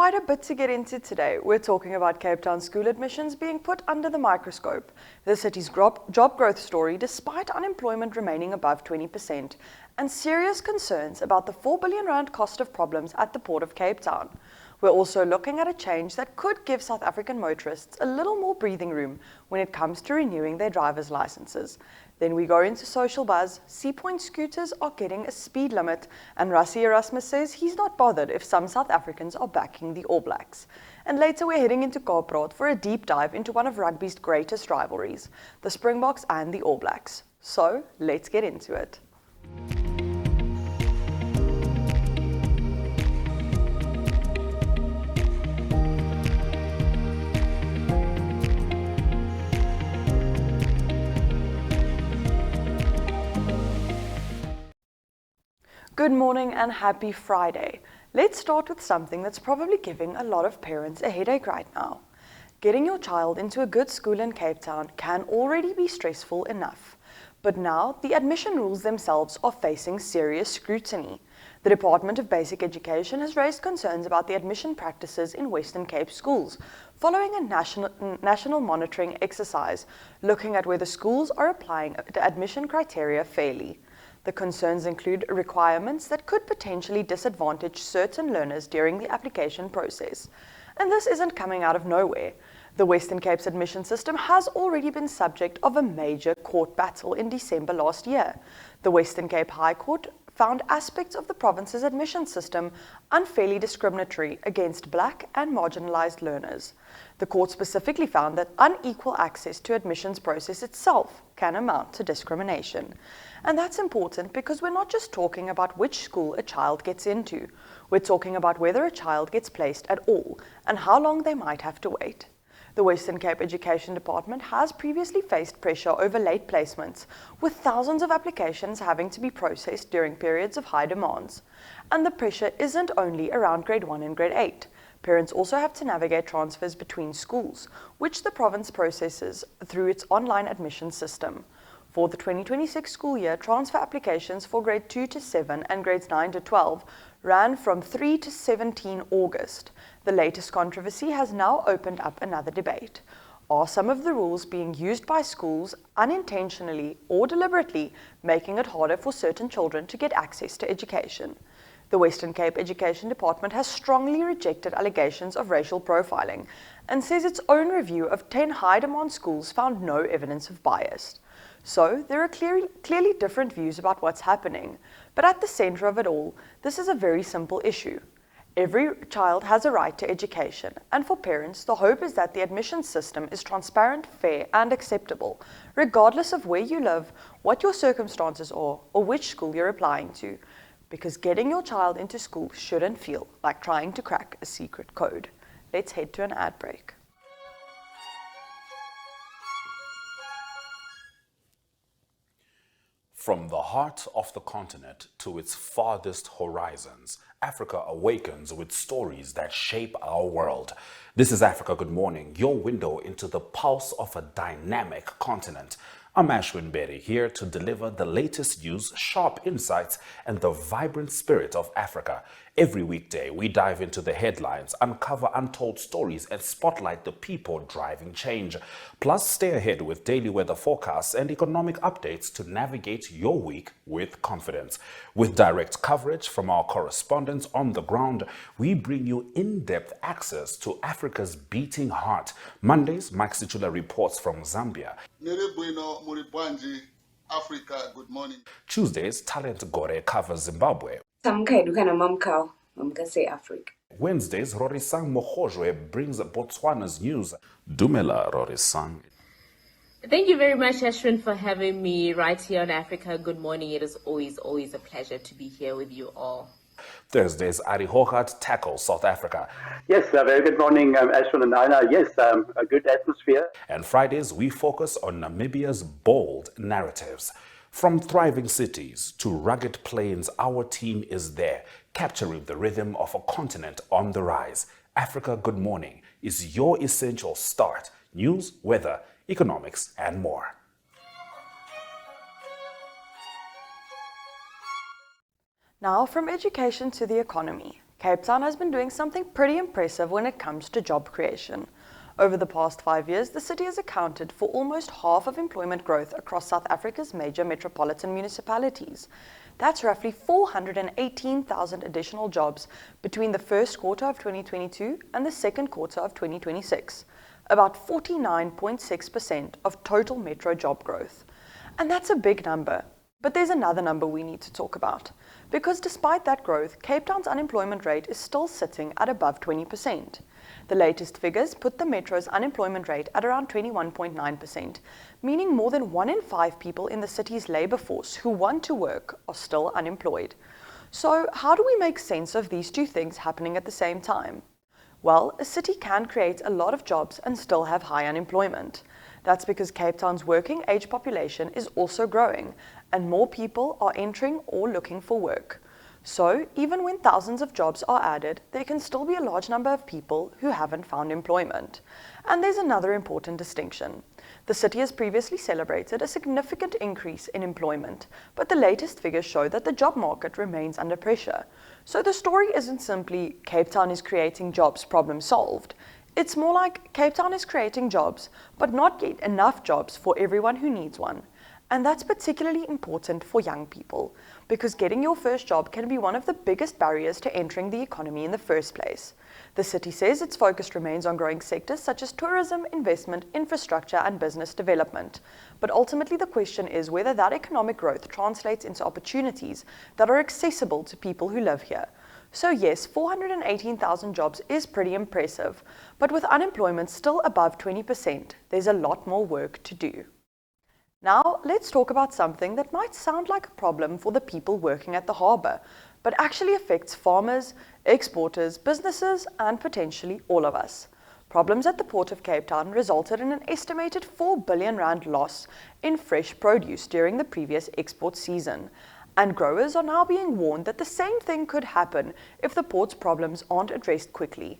quite a bit to get into today. We're talking about Cape Town school admissions being put under the microscope, the city's job growth story despite unemployment remaining above 20%, and serious concerns about the R4 billion cost of problems at the Port of Cape Town. We're also looking at a change that could give South African motorists a little more breathing room when it comes to renewing their driver's licenses. Then we go into social buzz, Sea-Point scooters are getting a speed limit, and Rassie Erasmus says he's not bothered if some South Africans are backing the All Blacks. And later we're heading into Kaapstad for a deep dive into one of rugby's greatest rivalries, the Springboks and the All Blacks. So, let's get into it. Good morning and happy Friday. Let's start with something that's probably giving a lot of parents a headache right now. Getting your child into a good school in Cape Town can already be stressful enough. But now the admission rules themselves are facing serious scrutiny. The Department of Basic Education has raised concerns about the admission practices in Western Cape schools, following a national monitoring exercise looking at whether schools are applying the admission criteria fairly. The concerns include requirements that could potentially disadvantage certain learners during the application process. And this isn't coming out of nowhere. The Western Cape's admission system has already been subject of a major court battle in December last year. The Western Cape High Court found aspects of the province's admission system unfairly discriminatory against black and marginalized learners. The court specifically found that unequal access to admissions process itself can amount to discrimination. And that's important because we're not just talking about which school a child gets into. We're talking about whether a child gets placed at all and how long they might have to wait. The Western Cape Education Department has previously faced pressure over late placements, with thousands of applications having to be processed during periods of high demands. And the pressure isn't only around grade 1 and grade 8. Parents also have to navigate transfers between schools, which the province processes through its online admission system. For the 2026 school year, transfer applications for grade 2 to 7 and grades 9 to 12 ran from 3 to 17 August. The latest controversy has now opened up another debate. Are some of the rules being used by schools unintentionally or deliberately, making it harder for certain children to get access to education? The Western Cape Education Department has strongly rejected allegations of racial profiling and says its own review of 10 high-demand schools found no evidence of bias. So, there are clearly different views about what's happening, but at the center of it all, this is a very simple issue. Every child has a right to education, and for parents, the hope is that the admission system is transparent, fair, and acceptable, regardless of where you live, what your circumstances are, or which school you're applying to, because getting your child into school shouldn't feel like trying to crack a secret code. Let's head to an ad break. From the heart of the continent to its farthest horizons, Africa awakens with stories that shape our world. This is Africa Good Morning, your window into the pulse of a dynamic continent. I'm Ashwin Berry, here to deliver the latest news, sharp insights, and the vibrant spirit of Africa. Every weekday, we dive into the headlines, uncover untold stories, and spotlight the people driving change. Plus, stay ahead with daily weather forecasts and economic updates to navigate your week with confidence. With direct coverage from our correspondents on the ground, we bring you in-depth access to Africa's beating heart. Mondays, Mike Situla reports from Zambia. Africa, good morning. Tuesdays, Talent Gore covers Zimbabwe. Wednesdays, Rorisang Mohojwe brings Botswana's news. Dumela, Rorisang. Thank you very much, Ashwin, for having me right here on Africa Good Morning. It is always a pleasure to be here with you all. Thursdays, Ari Hogarth tackles South Africa. Yes, very good morning, Ashwin and Aina. Yes, a good atmosphere. And Fridays, we focus on Namibia's bold narratives. From thriving cities to rugged plains, our team is there, capturing the rhythm of a continent on the rise. Africa Good Morning is your essential start. News, weather, economics, and more. Now, from education to the economy. Cape Town has been doing something pretty impressive when it comes to job creation. Over the past 5 years, the city has accounted for almost half of employment growth across South Africa's major metropolitan municipalities. That's roughly 418,000 additional jobs between the first quarter of 2022 and the second quarter of 2026, about 49.6% of total metro job growth. And that's a big number. But there's another number we need to talk about, because despite that growth, Cape Town's unemployment rate is still sitting at above 20%. The latest figures put the metro's unemployment rate at around 21.9%, meaning more than 1 in 5 people in the city's labour force who want to work are still unemployed. So how do we make sense of these two things happening at the same time? Well, a city can create a lot of jobs and still have high unemployment. That's because Cape Town's working age population is also growing, and more people are entering or looking for work. So, even when thousands of jobs are added, there can still be a large number of people who haven't found employment. And there's another important distinction. The city has previously celebrated a significant increase in employment, but the latest figures show that the job market remains under pressure. So the story isn't simply Cape Town is creating jobs, problem solved. It's more like Cape Town is creating jobs, but not yet enough jobs for everyone who needs one. And that's particularly important for young people, because getting your first job can be one of the biggest barriers to entering the economy in the first place. The city says its focus remains on growing sectors such as tourism, investment, infrastructure, and business development. But ultimately, the question is whether that economic growth translates into opportunities that are accessible to people who live here. So yes, 418,000 jobs is pretty impressive, but with unemployment still above 20%, there's a lot more work to do. Now, let's talk about something that might sound like a problem for the people working at the harbour, but actually affects farmers, exporters, businesses, and potentially all of us. Problems at the Port of Cape Town resulted in an estimated R4 billion loss in fresh produce during the previous export season, and growers are now being warned that the same thing could happen if the port's problems aren't addressed quickly.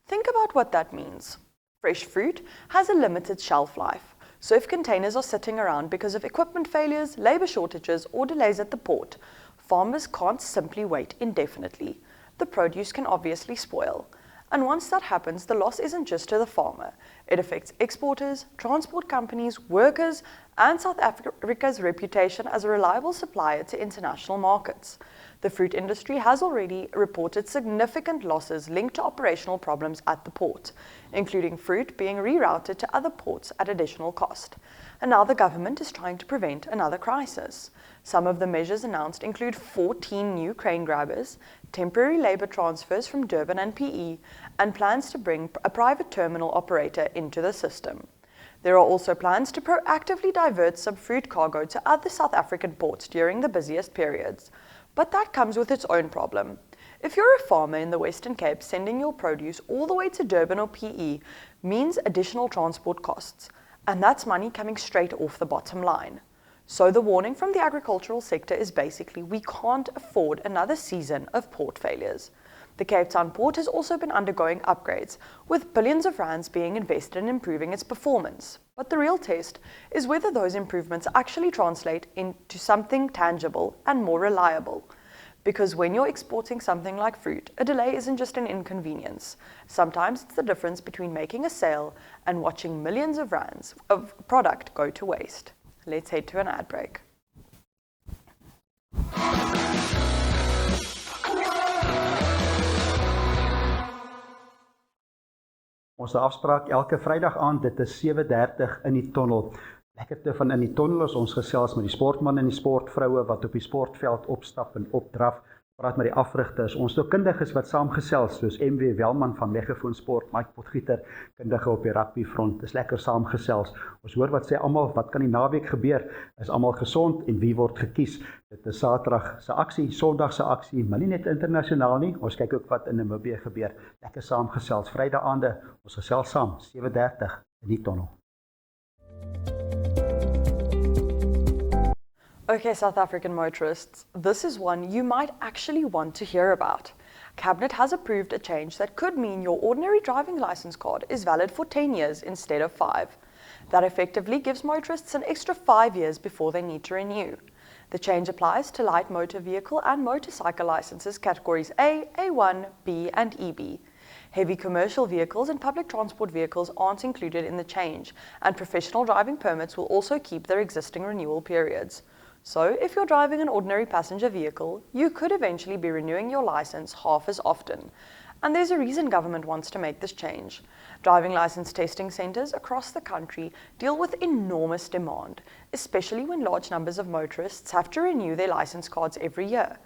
Think about what that means. Fresh fruit has a limited shelf life. So if containers are sitting around because of equipment failures, labour shortages, or delays at the port, farmers can't simply wait indefinitely. The produce can obviously spoil. And once that happens, the loss isn't just to the farmer. It affects exporters, transport companies, workers, and South Africa's reputation as a reliable supplier to international markets. The fruit industry has already reported significant losses linked to operational problems at the port, including fruit being rerouted to other ports at additional cost. And now the government is trying to prevent another crisis. Some of the measures announced include 14 new crane grabbers, temporary labour transfers from Durban and PE, and plans to bring a private terminal operator into the system. There are also plans to proactively divert some fruit cargo to other South African ports during the busiest periods. But that comes with its own problem. If you're a farmer in the Western Cape, sending your produce all the way to Durban or PE means additional transport costs, and that's money coming straight off the bottom line. So the warning from the agricultural sector is basically we can't afford another season of port failures. The Cape Town port has also been undergoing upgrades, with billions of rands being invested in improving its performance. But the real test is whether those improvements actually translate into something tangible and more reliable. Because when you're exporting something like fruit, a delay isn't just an inconvenience. Sometimes it's the difference between making a sale and watching millions of rands of product go to waste. Let's head to an ad break. Ons afspraak elke Vrydag aand, dit is 7:30 in die tonnel. Lekkerte van in die tonnel is ons gesels met die sportman en die sportvroue wat op die sportveld opstap en opdraf. Praat met die afrigters, ons kundiges wat saamgesels, soos MW Welman van Megafoon Sport, Mike Potgieter, kundige op die rugbyfront. Dis lekker saamgesels. Ons hoor wat sê almal, wat kan die naweek gebeur? Is almal gesond en wie word gekies? Dit is Saterdag se aksie, Sondag se aksie, maar nie net internasionaal nie. Ons kyk ook wat in Namibië gebeur. Lekker saamgesels. Vrydag aande, ons gesels saam, 7:30 in die tonnel. Okay, South African motorists, this is one you might actually want to hear about. Cabinet has approved a change that could mean your ordinary driving license card is valid for 10 years instead of 5. That effectively gives motorists an extra 5 years before they need to renew. The change applies to light motor vehicle and motorcycle licenses categories A, A1, B, and EB. Heavy commercial vehicles and public transport vehicles aren't included in the change, and professional driving permits will also keep their existing renewal periods. So, if you're driving an ordinary passenger vehicle, you could eventually be renewing your license half as often. And there's a reason government wants to make this change. Driving license testing centres across the country deal with enormous demand, especially when large numbers of motorists have to renew their license cards every year.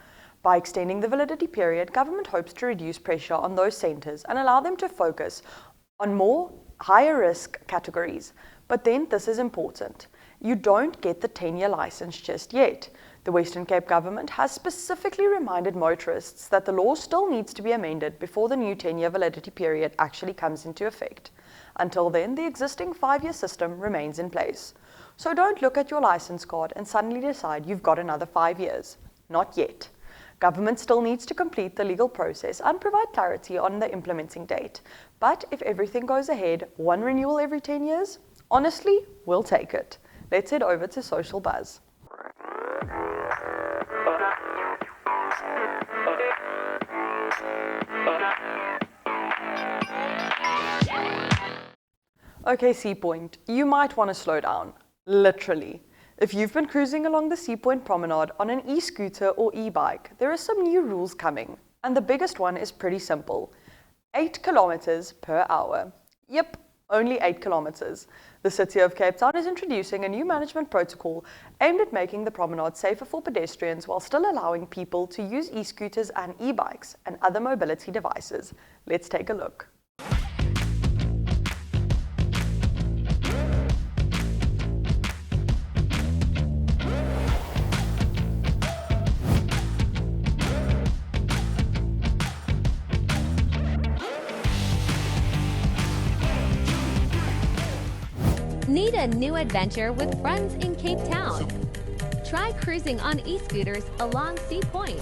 By extending the validity period, government hopes to reduce pressure on those centres and allow them to focus on more higher risk categories. But then this is important. You don't get the 10-year license just yet. The Western Cape government has specifically reminded motorists that the law still needs to be amended before the new 10-year validity period actually comes into effect. Until then, the existing 5-year system remains in place. So don't look at your license card and suddenly decide you've got another 5 years. Not yet. Government still needs to complete the legal process and provide clarity on the implementing date. But if everything goes ahead, one renewal every 10 years, honestly, we'll take it. Let's head over to Social Buzz. Okay, Sea Point, you might want to slow down. Literally. If you've been cruising along the Sea Point promenade on an e-scooter or e-bike, there are some new rules coming. And the biggest one is pretty simple. 8 kilometers per hour. Yep, only 8 kilometers. The City of Cape Town is introducing a new management protocol aimed at making the promenade safer for pedestrians while still allowing people to use e-scooters and e-bikes and other mobility devices. Let's take a look. Need a new adventure with friends in Cape Town? Try cruising on e-scooters along Sea Point.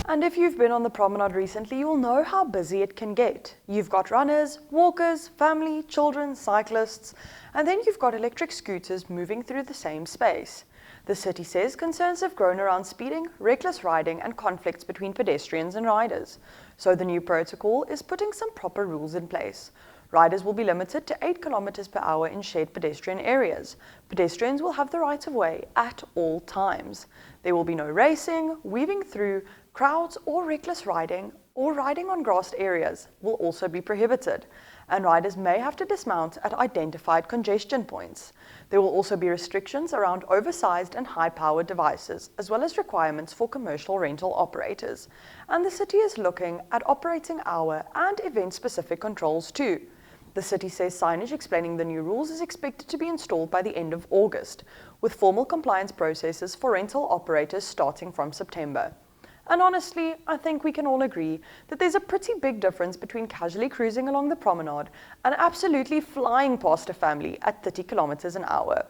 And if you've been on the promenade recently, you will know how busy it can get. You've got runners, walkers, family, children, cyclists, and then you've got electric scooters moving through the same space. The city says concerns have grown around speeding, reckless riding, and conflicts between pedestrians and riders. So the new protocol is putting some proper rules in place. Riders will be limited to 8 kilometers per hour in shared pedestrian areas. Pedestrians will have the right of way at all times. There will be no racing, weaving through, crowds or reckless riding or riding on grassed areas will also be prohibited, and riders may have to dismount at identified congestion points. There will also be restrictions around oversized and high-powered devices, as well as requirements for commercial rental operators. And the city is looking at operating hour and event-specific controls too. The city says signage explaining the new rules is expected to be installed by the end of August, with formal compliance processes for rental operators starting from September. And honestly, I think we can all agree that there's a pretty big difference between casually cruising along the promenade and absolutely flying past a family at 30 kilometers an hour.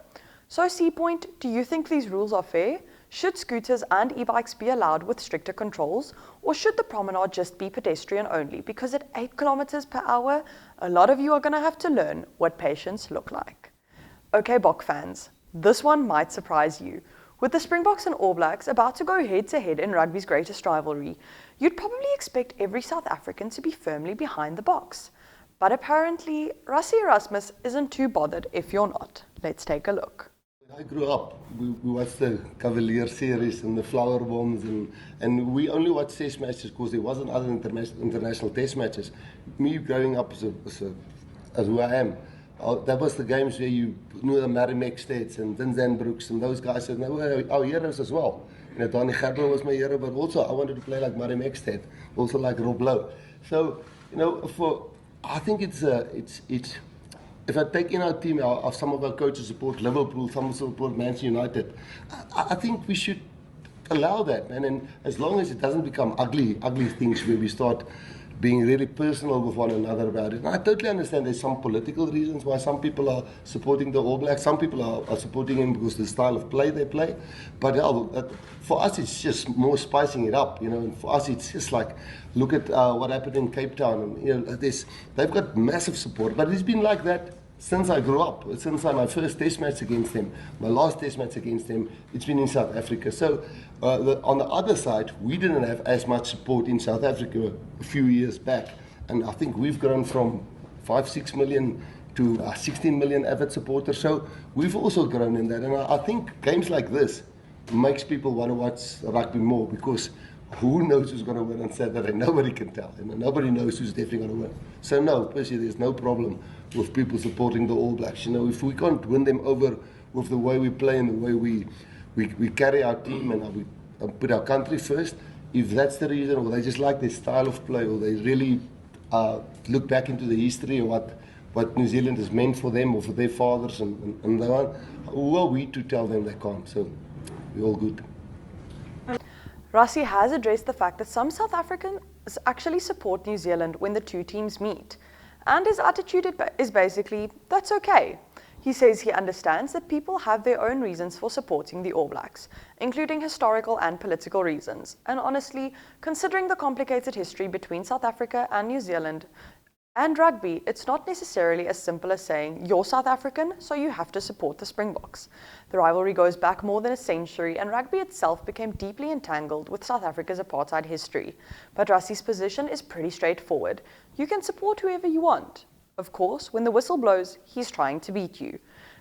So Sea Point, do you think these rules are fair? Should scooters and e-bikes be allowed with stricter controls? Or should the promenade just be pedestrian only? Because at 8 kilometers per hour, a lot of you are going to have to learn what patience look like. Okay, Bok fans, this one might surprise you. With the Springboks and All Blacks about to go head-to-head in rugby's greatest rivalry, you'd probably expect every South African to be firmly behind the Boks. But apparently, Rassie Erasmus isn't too bothered if you're not. Let's take a look. When I grew up, we watched the Cavalier series and the Flower Bombs, and we only watched test matches because there wasn't other international test matches. Me growing up as who I am, that was the games where you knew the Mary Meksteads and Dinzan Brooks and those guys, and they were our heroes as well. You know, Donnie Gerber was my hero, but also I wanted to play like Mary Mekstead, also like Rob Lowe. So, you know, I think it's if I take in our team, some of our coaches support Liverpool, some support Manchester United, I think we should allow that, man. And as long as it doesn't become ugly things where we start being really personal with one another about it. And I totally understand there's some political reasons why some people are supporting the All Blacks. Some people are supporting him because the style of play they play. But for us, it's just more spicing it up, And for us, it's just like, look at what happened in Cape Town. And, they've got massive support. But it's been like that since I grew up, since my first test match against them, my last test match against them, it's been in South Africa. So on the other side, we didn't have as much support in South Africa a few years back. And I think we've grown from 5-6 million to 16 million avid supporters. So we've also grown in that. And I think games like this makes people want to watch rugby more, because who knows who's going to win on Saturday? Nobody can tell. Nobody knows who's definitely going to win. So no, personally, there's no problem with people supporting the All Blacks. If we can't win them over with the way we play and the way we carry our team and we put our country first, if that's the reason, or they just like their style of play, or they really look back into the history of what New Zealand has meant for them or for their fathers and so on, who are we to tell them they can't? So we're all good. Rassie has addressed the fact that some South Africans actually support New Zealand when the two teams meet. And his attitude is basically, that's okay. He says he understands that people have their own reasons for supporting the All Blacks, including historical and political reasons. And honestly, considering the complicated history between South Africa and New Zealand and rugby, it's not necessarily as simple as saying, you're South African, so you have to support the Springboks. The rivalry goes back more than a century, and rugby itself became deeply entangled with South Africa's apartheid history. But Rassie's position is pretty straightforward. You can support whoever you want. Of course, when the whistle blows, he's trying to beat you.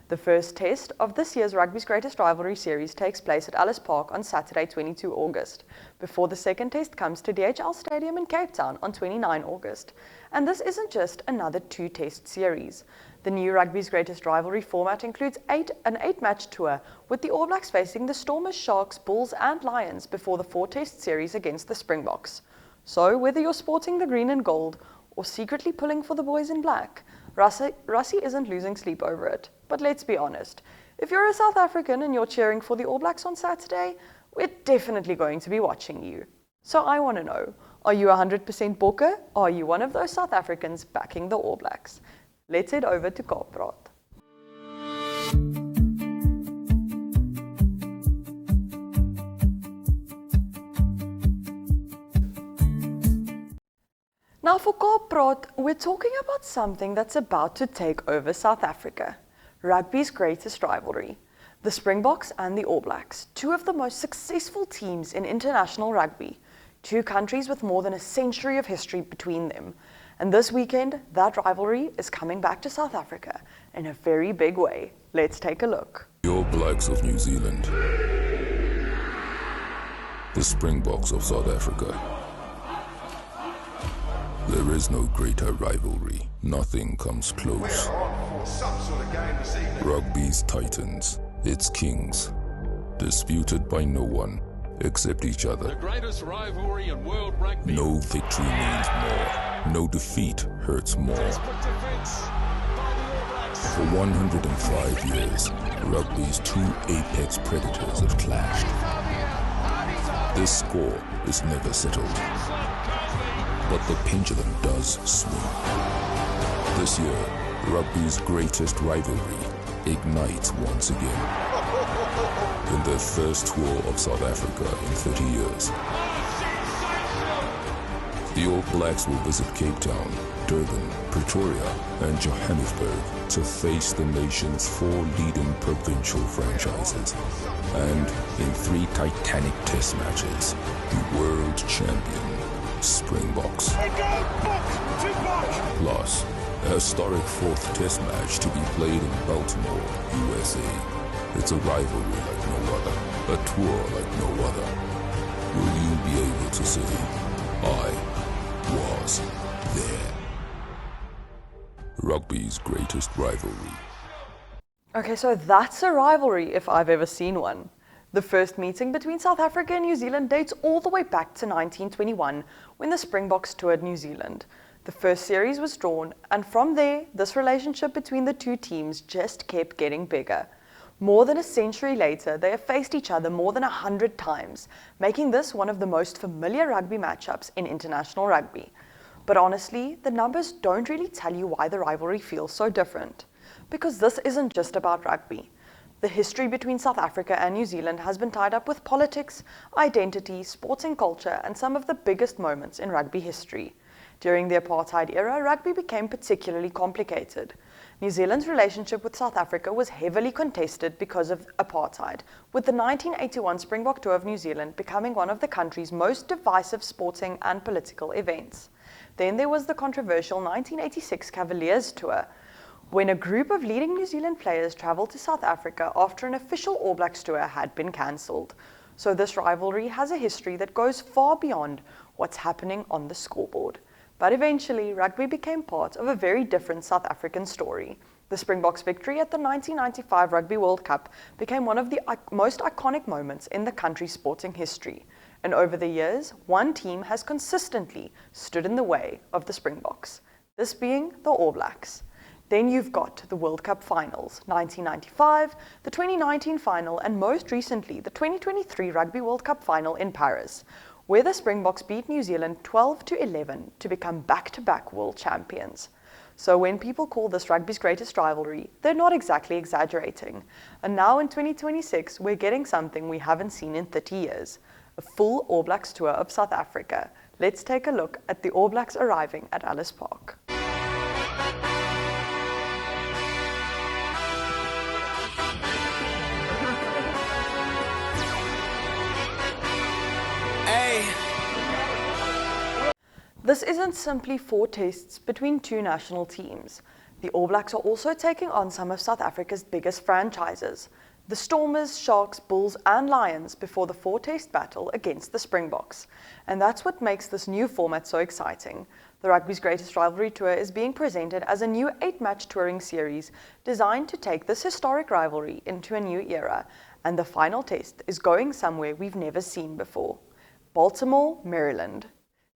The first test of this year's Rugby's Greatest Rivalry series takes place at Ellis Park on Saturday, 22 August, before the second test comes to DHL Stadium in Cape Town on 29 August. And this isn't just another two-test series. The new Rugby's Greatest Rivalry format includes an eight-match tour, with the All Blacks facing the Stormers, Sharks, Bulls and Lions before the four-test series against the Springboks. So, whether you're sporting the green and gold or secretly pulling for the boys in black, Rassie isn't losing sleep over it. But let's be honest, if you're a South African and you're cheering for the All Blacks on Saturday, we're definitely going to be watching you. So I want to know, are you 100% Bokke, or are you one of those South Africans backing the All Blacks? Let's head over to Kaappraat. Now for Kaappraat, we're talking about something that's about to take over South Africa. Rugby's greatest rivalry. The Springboks and the All Blacks, two of the most successful teams in international rugby, two countries with more than a century of history between them. And this weekend, that rivalry is coming back to South Africa in a very big way. Let's take a look. The All Blacks of New Zealand. The Springboks of South Africa. There is no greater rivalry. Nothing comes close. Rugby's titans, its kings, disputed by no one except each other. The greatest rivalry in world rugby. No victory means more. No defeat hurts more. For 105 years, rugby's two apex predators have clashed. This score is never settled. But the pendulum does swing. This year, rugby's greatest rivalry ignites once again. In their first tour of South Africa in 30 years. The All Blacks will visit Cape Town, Durban, Pretoria, and Johannesburg to face the nation's four leading provincial franchises. And in 3 titanic test matches, the world champion Springboks. Plus, a historic 4th test match to be played in Baltimore, USA. It's a rivalry like no other, a tour like no other. Will you be able to say, I was there? Rugby's greatest rivalry. Okay, so that's a rivalry if I've ever seen one. The first meeting between South Africa and New Zealand dates all the way back to 1921, when the Springboks toured New Zealand. The first series was drawn, and from there, this relationship between the two teams just kept getting bigger. More than a century later, they have faced each other more than 100 times, making this one of the most familiar rugby matchups in international rugby. But honestly, the numbers don't really tell you why the rivalry feels so different. Because this isn't just about rugby. The history between South Africa and New Zealand has been tied up with politics, identity, sporting culture, and some of the biggest moments in rugby history. During the apartheid era, rugby became particularly complicated. New Zealand's relationship with South Africa was heavily contested because of apartheid, with the 1981 Springbok Tour of New Zealand becoming one of the country's most divisive sporting and political events. Then there was the controversial 1986 Cavaliers Tour, when a group of leading New Zealand players travelled to South Africa after an official All Blacks tour had been cancelled. So this rivalry has a history that goes far beyond what's happening on the scoreboard. But eventually, rugby became part of a very different South African story. The Springboks' victory at the 1995 Rugby World Cup became one of the most iconic moments in the country's sporting history. And over the years, one team has consistently stood in the way of the Springboks, this being the All Blacks. Then you've got the World Cup finals, 1995, the 2019 final, and most recently, the 2023 Rugby World Cup final in Paris, where the Springboks beat New Zealand 12-11 to become back-to-back world champions. So when people call this rugby's greatest rivalry, they're not exactly exaggerating. And now in 2026, we're getting something we haven't seen in 30 years, a full All Blacks tour of South Africa. Let's take a look at the All Blacks arriving at Ellis Park. This isn't simply 4 tests between 2 national teams. The All Blacks are also taking on some of South Africa's biggest franchises, the Stormers, Sharks, Bulls and Lions, before the 4-test battle against the Springboks. And that's what makes this new format so exciting. The rugby's greatest rivalry tour is being presented as a new 8-match touring series designed to take this historic rivalry into a new era. And the final test is going somewhere we've never seen before. Baltimore, Maryland.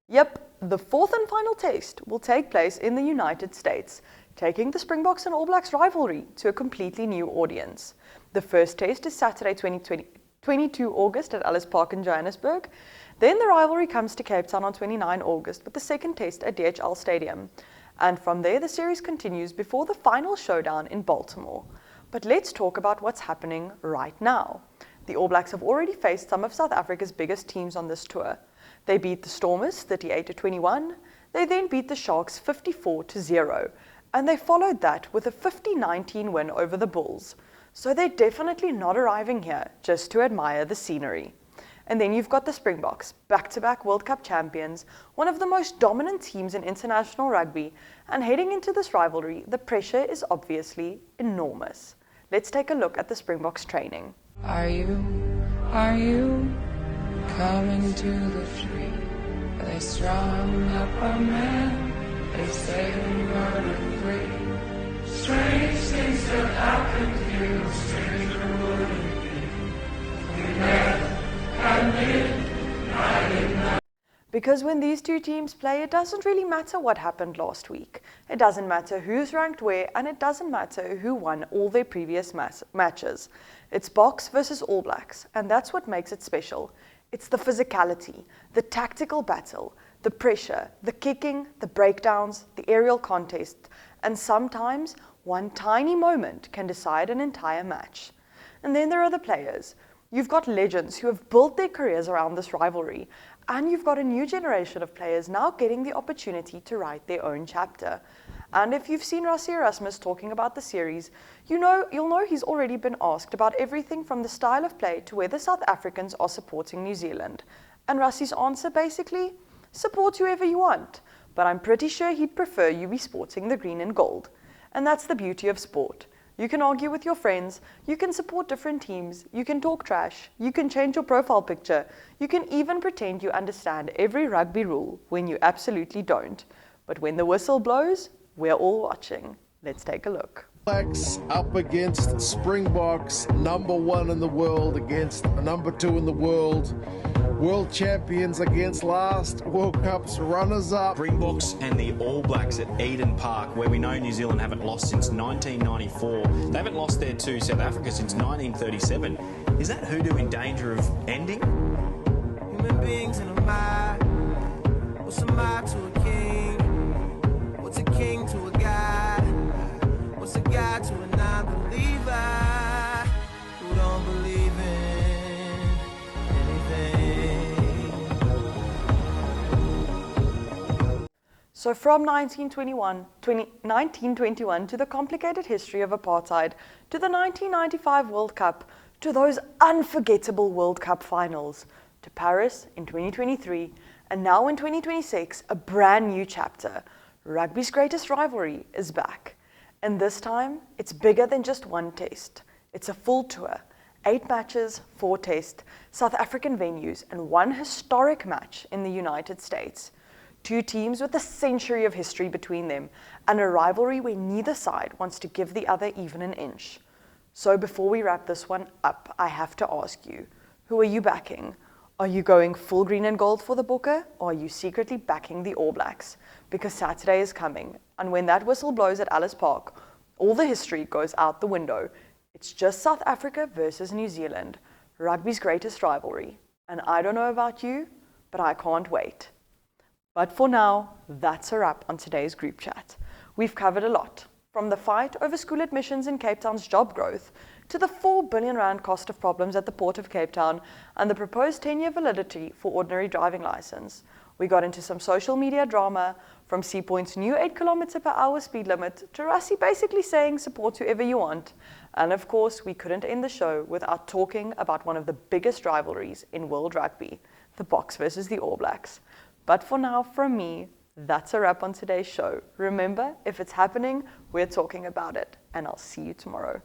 Yep, the 4th and final test will take place in the United States, taking the Springboks and All Blacks rivalry to a completely new audience. The first test is Saturday, 22 August at Ellis Park in Johannesburg. Then the rivalry comes to Cape Town on 29 August with the second test at DHL Stadium. And from there, the series continues before the final showdown in Baltimore. But let's talk about what's happening right now. The All Blacks have already faced some of South Africa's biggest teams on this tour. They beat the Stormers 38-21, they then beat the Sharks 54-0, and they followed that with a 50-19 win over the Bulls. So they're definitely not arriving here just to admire the scenery. And then you've got the Springboks, back-to-back World Cup champions, one of the most dominant teams in international rugby, and heading into this rivalry, the pressure is obviously enormous. Let's take a look at the Springboks training. Are you coming to the tree? They strung up a man, they say we're running free. Strange things that happened here, stranger would it be? We met at midnight. Because when these 2 teams play, it doesn't really matter what happened last week. It doesn't matter who's ranked where, and it doesn't matter who won all their previous matches. It's Boks versus All Blacks, and that's what makes it special. It's the physicality, the tactical battle, the pressure, the kicking, the breakdowns, the aerial contest, and sometimes one tiny moment can decide an entire match. And then there are the players. You've got legends who have built their careers around this rivalry, and you've got a new generation of players now getting the opportunity to write their own chapter. And if you've seen Rassie Erasmus talking about the series, you'll know he's already been asked about everything from the style of play to whether South Africans are supporting New Zealand. And Rassie's answer basically, support whoever you want, but I'm pretty sure he'd prefer you be sporting the green and gold. And that's the beauty of sport. You can argue with your friends, you can support different teams, you can talk trash, you can change your profile picture, you can even pretend you understand every rugby rule when you absolutely don't. But when the whistle blows, we're all watching. Let's take a look. Blacks up against Springboks, number 1 in the world against number 2 in the world. World champions against last World Cup's runners-up. Springboks and the All Blacks at Eden Park, where we know New Zealand haven't lost since 1994. They haven't lost there to South Africa since 1937. Is that hoodoo in danger of ending? Human beings in a mind. What's a mind to a king? So from 1921 to the complicated history of apartheid, to the 1995 World Cup, to those unforgettable World Cup finals, to Paris in 2023, and now in 2026, a brand new chapter. Rugby's greatest rivalry is back. And this time, it's bigger than just one test. It's a full tour. 8 matches, 4 tests, South African venues, and one historic match in the United States. 2 teams with a century of history between them, and a rivalry where neither side wants to give the other even an inch. So before we wrap this one up, I have to ask you, who are you backing? Are you going full green and gold for the Bokke, or are you secretly backing the All Blacks? Because Saturday is coming, and when that whistle blows at Ellis Park, all the history goes out the window. It's just South Africa versus New Zealand, rugby's greatest rivalry. And I don't know about you, but I can't wait. But for now, that's a wrap on today's group chat. We've covered a lot, from the fight over school admissions in Cape Town's job growth, to the R4 billion cost of problems at the Port of Cape Town, and the proposed 10-year validity for ordinary driving license. We got into some social media drama, from Seapoint's new 8 km/h speed limit to Rassie basically saying support whoever you want. And of course, we couldn't end the show without talking about one of the biggest rivalries in world rugby, the Boks versus the All Blacks. But for now, from me, that's a wrap on today's show. Remember, if it's happening, we're talking about it, and I'll see you tomorrow.